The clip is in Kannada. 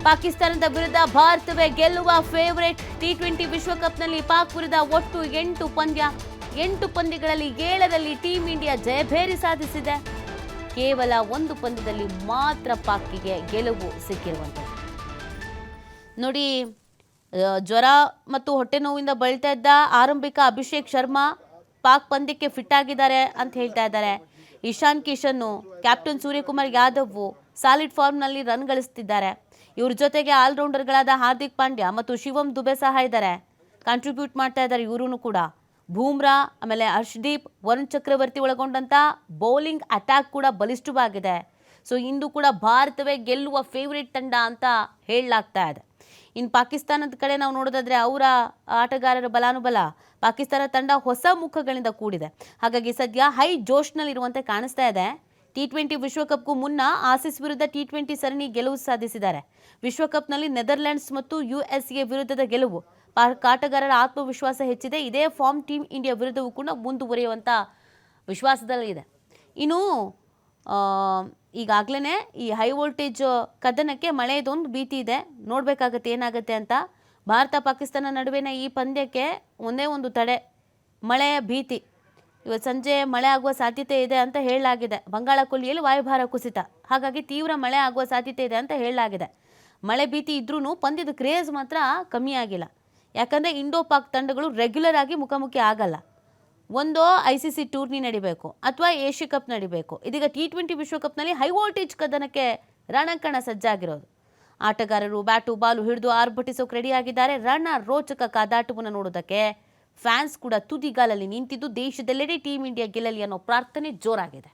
ಪಾಕಿಸ್ತಾನದ ವಿರುದ್ಧ ಭಾರತವೇ ಗೆಲ್ಲುವ ಫೇವರೇಟ್. ಟಿ20 ವಿಶ್ವಕಪ್ನಲ್ಲಿ ಪಾಕ್ ವಿರುದ್ಧ ಒಟ್ಟು 8 ಪಂದ್ಯ. 8 ಪಂದ್ಯಗಳಲ್ಲಿ 7ರಲ್ಲಿ ಟೀಂ ಇಂಡಿಯಾ ಜಯಭೇರಿ ಸಾಧಿಸಿದೆ. ಕೇವಲ 1 ಪಂದ್ಯದಲ್ಲಿ ಮಾತ್ರ ಪಾಕ್ಗೆ ಗೆಲುವು ಸಿಕ್ಕಿರುವಂಥದ್ದು. ನೋಡಿ, ಜ್ವರ ಮತ್ತು ಹೊಟ್ಟೆ ನೋವಿಂದ ಬಳಲ್ತಾ ಇದ್ದ ಆರಂಭಿಕ ಅಭಿಷೇಕ್ ಶರ್ಮಾ ಪಾಕ್ ಪಂದ್ಯಕ್ಕೆ ಫಿಟ್ ಆಗಿದ್ದಾರೆ ಅಂತ ಹೇಳ್ತಾ ಇದ್ದಾರೆ. ಇಶಾನ್ ಕಿಶನ್, ಕ್ಯಾಪ್ಟನ್ ಸೂರ್ಯಕುಮಾರ್ ಯಾದವ್ ಸಾಲಿಡ್ ಫಾರ್ಮ್ನಲ್ಲಿ ರನ್ ಗಳಿಸ್ತಿದ್ದಾರೆ. ಇವ್ರ ಜೊತೆಗೆ ಆಲ್ರೌಂಡರ್ಗಳಾದ ಹಾರ್ದಿಕ್ ಪಾಂಡ್ಯ ಮತ್ತು ಶಿವಮ್ ದುಬೆ ಸಹ ಇದ್ದಾರೆ, ಕಾಂಟ್ರಿಬ್ಯೂಟ್ ಮಾಡ್ತಾ ಇದ್ದಾರೆ ಇವರು ಕೂಡ. ಬೂಮ್ರಾ, ಆಮೇಲೆ ಹರ್ಷದೀಪ್, ವರುಣ್ ಚಕ್ರವರ್ತಿ ಒಳಗೊಂಡಂಥ ಬೌಲಿಂಗ್ ಅಟ್ಯಾಕ್ ಕೂಡ ಬಲಿಷ್ಠವಾಗಿದೆ. ಸೊ ಇಂದು ಕೂಡ ಭಾರತವೇ ಗೆಲ್ಲುವ ಫೇವ್ರೇಟ್ ತಂಡ ಅಂತ ಹೇಳಲಾಗ್ತಾ ಇದೆ. ಇನ್ನು ಪಾಕಿಸ್ತಾನದ ಕಡೆ ನಾವು ನೋಡೋದಾದ್ರೆ ಅವರ ಆಟಗಾರರ ಬಲಾನುಬಲ, ಪಾಕಿಸ್ತಾನ ತಂಡ ಹೊಸ ಮುಖಗಳಿಂದ ಕೂಡಿದೆ. ಹಾಗಾಗಿ ಸದ್ಯ ಹೈ ಜೋಶ್ನಲ್ಲಿರುವಂತೆ ಕಾಣಿಸ್ತಾ ಇದೆ. ಟಿ20 ವಿಶ್ವಕಪ್ಗೂ ಮುನ್ನ ಆಸೀಸ್ ವಿರುದ್ಧ ಟಿ20 ಸರಣಿ ಗೆಲುವು ಸಾಧಿಸಿದ್ದಾರೆ. ವಿಶ್ವಕಪ್ನಲ್ಲಿ ನೆದರ್ಲೆಂಡ್ಸ್ ಮತ್ತು USA ವಿರುದ್ಧದ ಗೆಲುವು ಆಟಗಾರರ ಆತ್ಮವಿಶ್ವಾಸ ಹೆಚ್ಚಿದೆ. ಇದೇ ಫಾರ್ಮ್ ಟೀಮ್ ಇಂಡಿಯಾ ವಿರುದ್ಧವೂ ಕೂಡ ಮುಂದುವರಿಯುವಂಥ ವಿಶ್ವಾಸದಲ್ಲಿದೆ. ಇನ್ನು ಈಗಾಗಲೇ ಈ ಹೈ ವೋಲ್ಟೇಜ್ ಕದನಕ್ಕೆ ಮಳೆಯದೊಂದು ಭೀತಿ ಇದೆ. ನೋಡಬೇಕಾಗತ್ತೆ ಏನಾಗುತ್ತೆ ಅಂತ. ಭಾರತ ಪಾಕಿಸ್ತಾನ ನಡುವಿನ ಈ ಪಂದ್ಯಕ್ಕೆ ಒಂದೇ ಒಂದು ತಡೆ, ಮಳೆಯ ಭೀತಿ. ಇವತ್ತು ಸಂಜೆ ಮಳೆ ಆಗುವ ಸಾಧ್ಯತೆ ಇದೆ ಅಂತ ಹೇಳಲಾಗಿದೆ. ಬಂಗಾಳ ಕೊಲ್ಲಿಯಲ್ಲಿ ವಾಯುಭಾರ ಕುಸಿತ, ಹಾಗಾಗಿ ತೀವ್ರ ಮಳೆ ಆಗುವ ಸಾಧ್ಯತೆ ಇದೆ ಅಂತ ಹೇಳಲಾಗಿದೆ. ಮಳೆ ಭೀತಿ ಇದ್ರೂ ಪಂದ್ಯದ ಕ್ರೇಜ್ ಮಾತ್ರ ಕಮ್ಮಿ ಆಗಿಲ್ಲ. ಯಾಕಂದರೆ ಇಂಡೋ ಪಾಕ್ ತಂಡಗಳು ರೆಗ್ಯುಲರ್ ಆಗಿ ಮುಖಾಮುಖಿ ಆಗಲ್ಲ. ಒಂದೋ ICC ಟೂರ್ನಿ ನಡಿಬೇಕು ಅಥವಾ ಏಷ್ಯಾ ಕಪ್ ನಡಿಬೇಕು. ಇದೀಗ ಟಿ20 ವಿಶ್ವಕಪ್ನಲ್ಲಿ ಹೈ ವೋಲ್ಟೇಜ್ ಕದನಕ್ಕೆ ರಣಕಣ ಸಜ್ಜಾಗಿರೋದು. ಆಟಗಾರರು ಬ್ಯಾಟು ಬಾಲು ಹಿಡಿದು ಆರ್ಭಟಿಸೋಕೆ ರೆಡಿಯಾಗಿದ್ದಾರೆ. ರೋಚಕ ಕಾದಾಟವನ್ನು ನೋಡೋದಕ್ಕೆ ಫ್ಯಾನ್ಸ್ ಕೂಡ ತುದಿಗಾಲಲ್ಲಿ ನಿಂತಿದ್ದು ದೇಶದೆಲ್ಲೆಡೆ ಟೀಮ್ ಇಂಡಿಯಾ ಗೆಲ್ಲಲಿ ಅನ್ನೋ ಪ್ರಾರ್ಥನೆ ಜೋರಾಗಿದೆ.